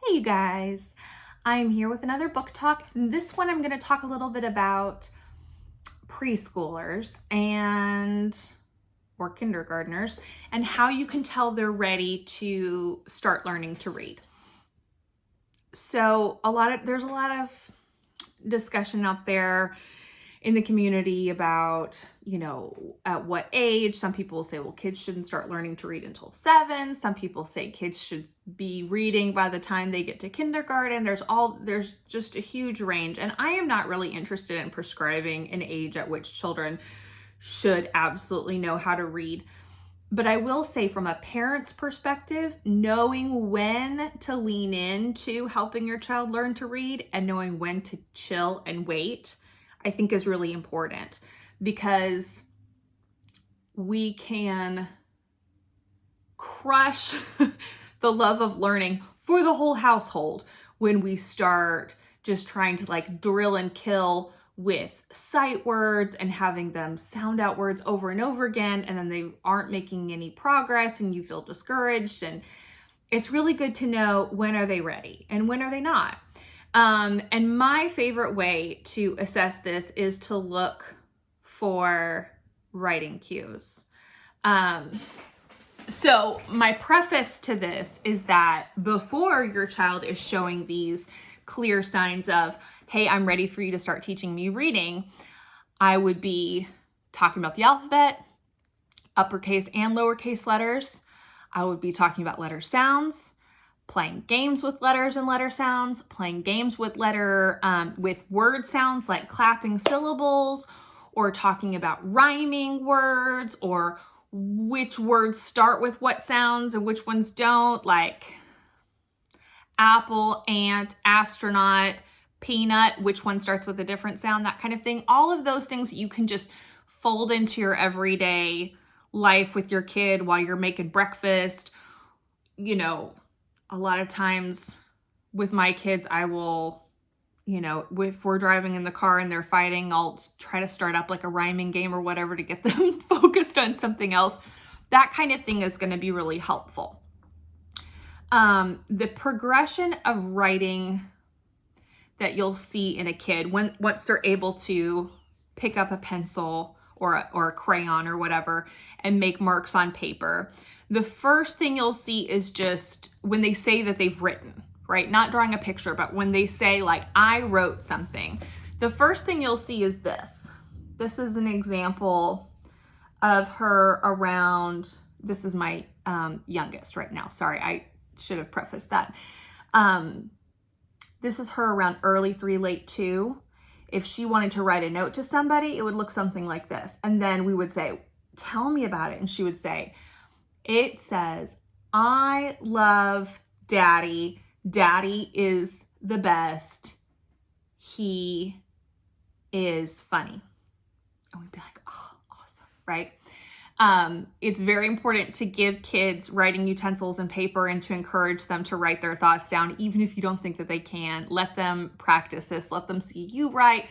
Hey you guys, I'm here with another book talk. This one I'm going to talk a little bit about preschoolers or kindergartners and how you can tell they're ready to start learning to read. So there's a lot of discussion out there in the community about, at what age. Some people say, well, kids shouldn't start learning to read until 7. Some people say kids should be reading by the time they get to kindergarten. There's just a huge range. And I am not really interested in prescribing an age at which children should absolutely know how to read. But I will say, from a parent's perspective, knowing when to lean into helping your child learn to read and knowing when to chill and wait, I think is really important, because we can crush the love of learning for the whole household when we start just trying to drill and kill with sight words and having them sound out words over and over again, and then they aren't making any progress and you feel discouraged. And it's really good to know, when are they ready and when are they not. And my favorite way to assess this is to look for writing cues. So my preface to this is that before your child is showing these clear signs of, hey, I'm ready for you to start teaching me reading, I would be talking about the alphabet, uppercase and lowercase letters. I would be talking about letter sounds, playing games with letters and letter sounds, playing games with word sounds like clapping syllables, or talking about rhyming words, or which words start with what sounds and which ones don't, like apple, ant, astronaut, peanut, which one starts with a different sound, that kind of thing. All of those things you can just fold into your everyday life with your kid while you're making breakfast. A lot of times with my kids, I will, if we're driving in the car and they're fighting, I'll try to start up like a rhyming game or whatever to get them focused on something else. That kind of thing is going to be really helpful. The progression of writing that you'll see in a kid once they're able to pick up a pencil or a crayon or whatever and make marks on paper. The first thing you'll see is just when they say that they've written, right? Not drawing a picture, but when they say I wrote something. The first thing you'll see is this. This is an example of her around, this is my youngest right now. Sorry, I should have prefaced that. This is her around early 3, late 2. If she wanted to write a note to somebody, it would look something like this. And then we would say, tell me about it. And she would say, it says, I love Daddy. Daddy is the best. He is funny. And we'd be like, oh, awesome, right? It's very important to give kids writing utensils and paper and to encourage them to write their thoughts down, even if you don't think that they can. Let them practice this. Let them see you write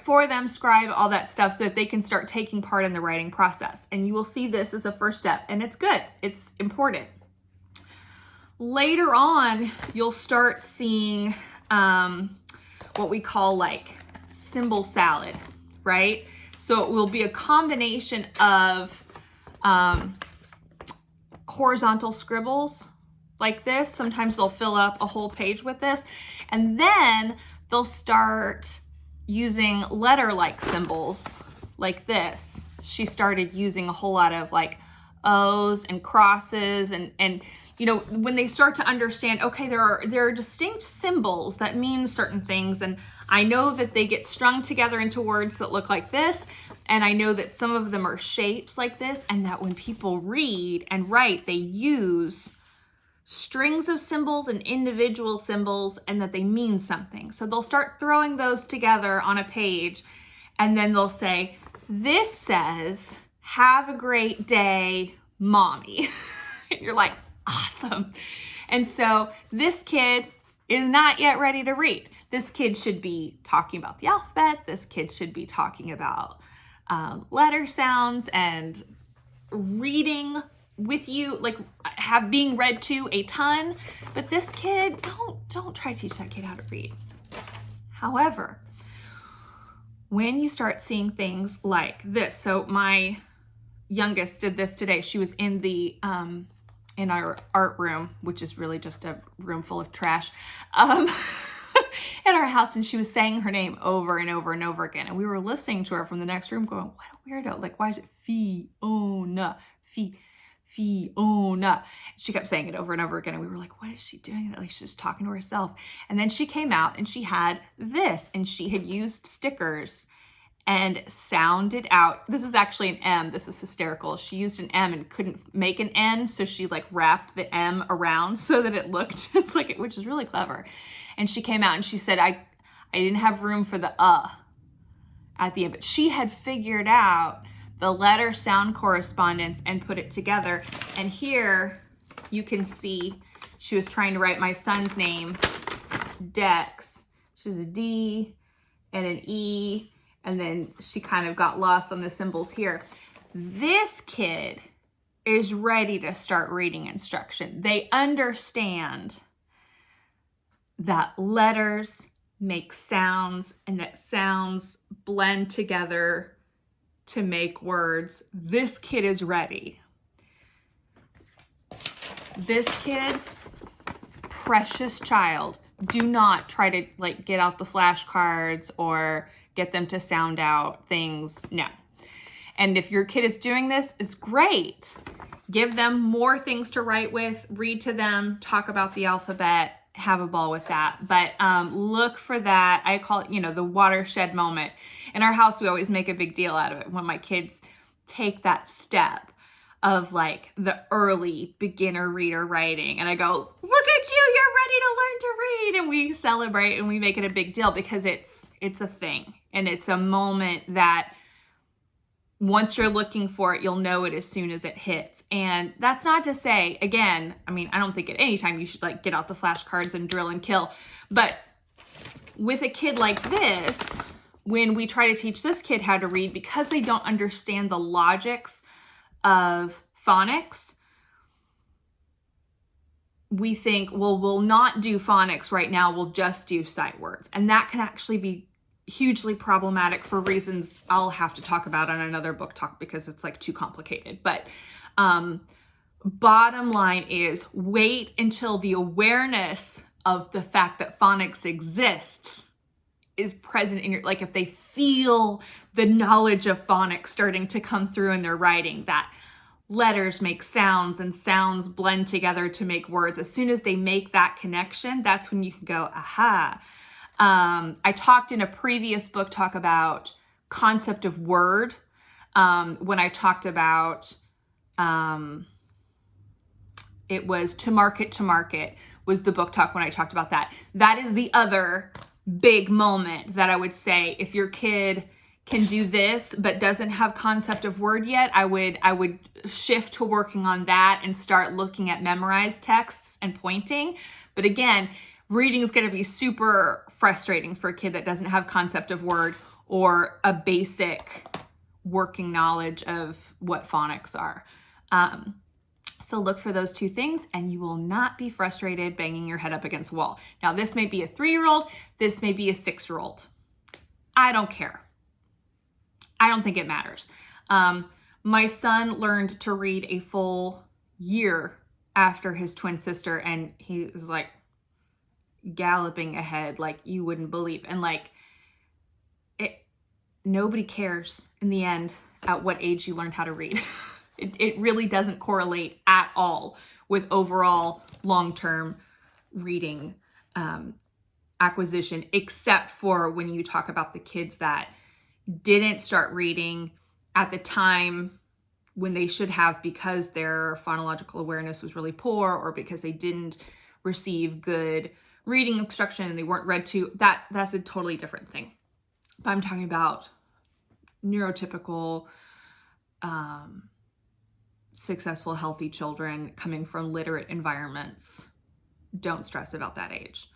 for them, scribe, all that stuff, so that they can start taking part in the writing process. And you will see this as a first step, and it's good. It's important. Later on, you'll start seeing what we call symbol salad, right? So it will be a combination of horizontal scribbles like this. Sometimes they'll fill up a whole page with this. And then they'll start using letter-like symbols like this. She started using a whole lot of O's and crosses and when they start to understand, okay, there are distinct symbols that mean certain things, and I know that they get strung together into words that look like this, and I know that some of them are shapes like this, and that when people read and write, they use strings of symbols and individual symbols, and that they mean something. So they'll start throwing those together on a page, and then they'll say, this says, have a great day, Mommy. And you're like, awesome. And so this kid is not yet ready to read. This kid should be talking about the alphabet. This kid should be talking about letter sounds and reading with you, like have being read to a ton, but this kid, don't try to teach that kid how to read. However, when you start seeing things like this, so my youngest did this today. She was in the in our art room, which is really just a room full of trash, at our house, and she was saying her name over and over and over again, and we were listening to her from the next room going, what a weirdo, like why is it Fiona, Fiona? She kept saying it over and over again, and we were like, what is she doing? Like she's just talking to herself. And then she came out and she had this, and she had used stickers and sounded out. This is actually an M. This is hysterical. She used an M and couldn't make an N, so she like wrapped the M around so that it looked just like it, which is really clever. And she came out and she said, I didn't have room for the at the end, but she had figured out the letter sound correspondence and put it together. And here you can see she was trying to write my son's name, Dex. She was a D and an E, and then she kind of got lost on the symbols here. This kid is ready to start reading instruction. They understand that letters make sounds and that sounds blend together to make words. This kid is ready. This kid, precious child. Do not try to like get out the flashcards or get them to sound out things. No. And if your kid is doing this, it's great. Give them more things to write with, read to them, talk about the alphabet, have a ball with that. But look for that. I call it, the watershed moment. In our house, we always make a big deal out of it when my kids take that step of like the early beginner reader writing. And I go, look at you, you're ready to learn to read. And we celebrate and we make it a big deal because it's a thing. And it's a moment that once you're looking for it, you'll know it as soon as it hits. And that's not to say, again, I don't think at any time you should like get out the flashcards and drill and kill. But with a kid like this, when we try to teach this kid how to read, because they don't understand the logics of phonics, we think, well, we'll not do phonics right now. We'll just do sight words. And that can actually be hugely problematic for reasons I'll have to talk about on another book talk because it's like too complicated. But bottom line is wait until the awareness of the fact that phonics exists is present in your, like if they feel the knowledge of phonics starting to come through in their writing, that letters make sounds and sounds blend together to make words. As soon as they make that connection, that's when you can go, aha. I talked in a previous book talk about concept of word. When I talked about, it was To Market was the book talk when I talked about that. That is the other big moment that I would say, if your kid can do this, but doesn't have concept of word yet, I would shift to working on that and start looking at memorized texts and pointing. But again, reading is going to be super frustrating for a kid that doesn't have concept of word or a basic working knowledge of what phonics are. So look for those two things and you will not be frustrated banging your head up against a wall. Now, this may be a 3-year-old, this may be a 6-year-old. I don't care. I don't think it matters. My son learned to read a full year after his twin sister, and he was like galloping ahead like you wouldn't believe. And like nobody cares in the end at what age you learned how to read. It really doesn't correlate at all with overall long-term reading acquisition, except for when you talk about the kids that didn't start reading at the time when they should have because their phonological awareness was really poor or because they didn't receive good reading instruction and they weren't read to. That's a totally different thing. But I'm talking about neurotypical, successful, healthy children coming from literate environments. Don't stress about that age.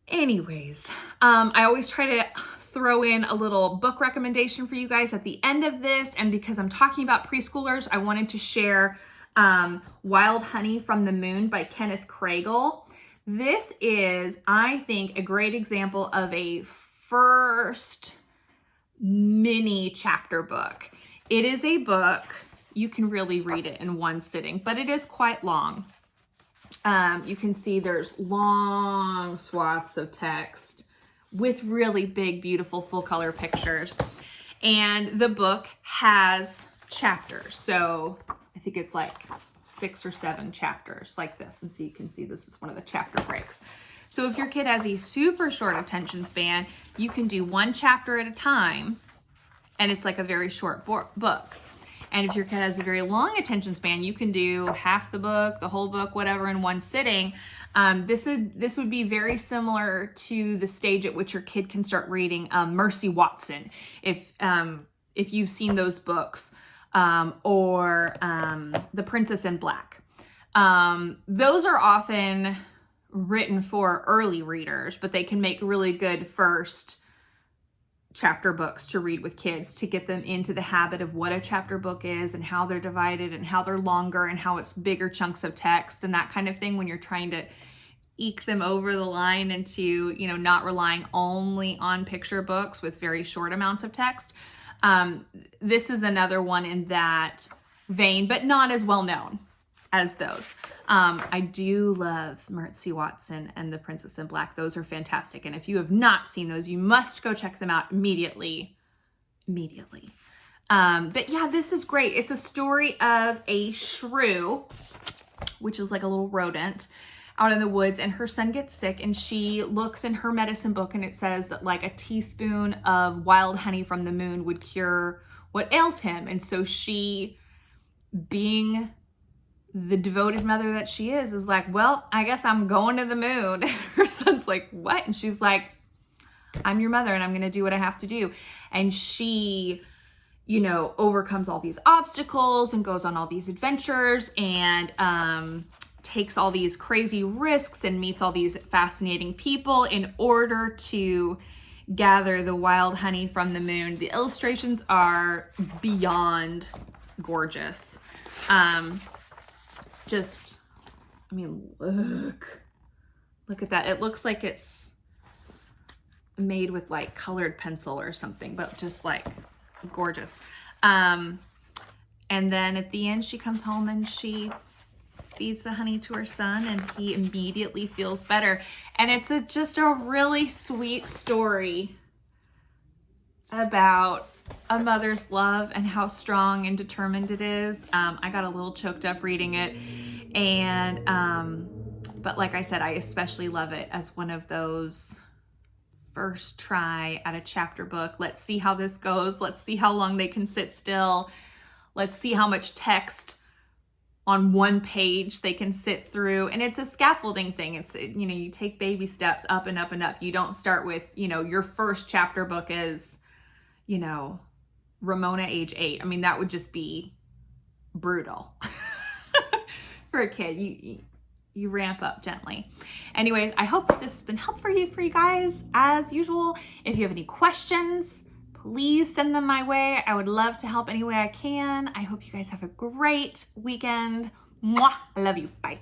Anyways, I always try to throw in a little book recommendation for you guys at the end of this. And because I'm talking about preschoolers, I wanted to share Wild Honey from the Moon by Kenneth Kragle. This is, I think, a great example of a first mini chapter book. It is a book, you can really read it in one sitting, but it is quite long. You can see there's long swaths of text with really big, beautiful, full color pictures. And the book has chapters. So I think it's like 6 or 7 chapters like this. And so you can see this is one of the chapter breaks. So if your kid has a super short attention span, you can do 1 chapter at a time, and it's like a very short book. And if your kid has a very long attention span, you can do half the book, the whole book, whatever, in one sitting. This would be very similar to the stage at which your kid can start reading Mercy Watson, if you've seen those books, or The Princess in Black. Those are often written for early readers, but they can make really good first chapter books to read with kids, to get them into the habit of what a chapter book is and how they're divided and how they're longer and how it's bigger chunks of text and that kind of thing, when you're trying to eke them over the line into, you know, not relying only on picture books with very short amounts of text. This is another one in that vein, but not as well known as those. I do love Mercy Watson and The Princess in Black. Those are fantastic. And if you have not seen those, you must go check them out immediately. But yeah, this is great. It's a story of a shrew, which is like a little rodent, out in the woods, and her son gets sick, and she looks in her medicine book and it says that like a teaspoon of wild honey from the moon would cure what ails him. And so she, being the devoted mother that she is like, well, I guess I'm going to the moon. And her son's like, what? And she's like, I'm your mother and I'm going to do what I have to do. And she, you know, overcomes all these obstacles and goes on all these adventures and takes all these crazy risks and meets all these fascinating people in order to gather the wild honey from the moon. The illustrations are beyond gorgeous. Just, I mean, look at that. It looks like it's made with like colored pencil or something, but just like gorgeous. And then at the end, she comes home and she feeds the honey to her son, and he immediately feels better. And it's just a really sweet story about a mother's love and how strong and determined it is. I got a little choked up reading it, and but like I said, I especially love it as one of those first try at a chapter book. Let's see how this goes. Let's see how long they can sit still. Let's see how much text on one page they can sit through. And it's a scaffolding thing. It's, you know, you take baby steps up and up and up. You don't start with, you know, your first chapter book is, you know, Ramona age 8. I mean, that would just be brutal for a kid. You ramp up gently. Anyways, I hope that this has been helpful for you guys. As usual, if you have any questions, please send them my way. I would love to help any way I can. I hope you guys have a great weekend. Mwah! I love you. Bye.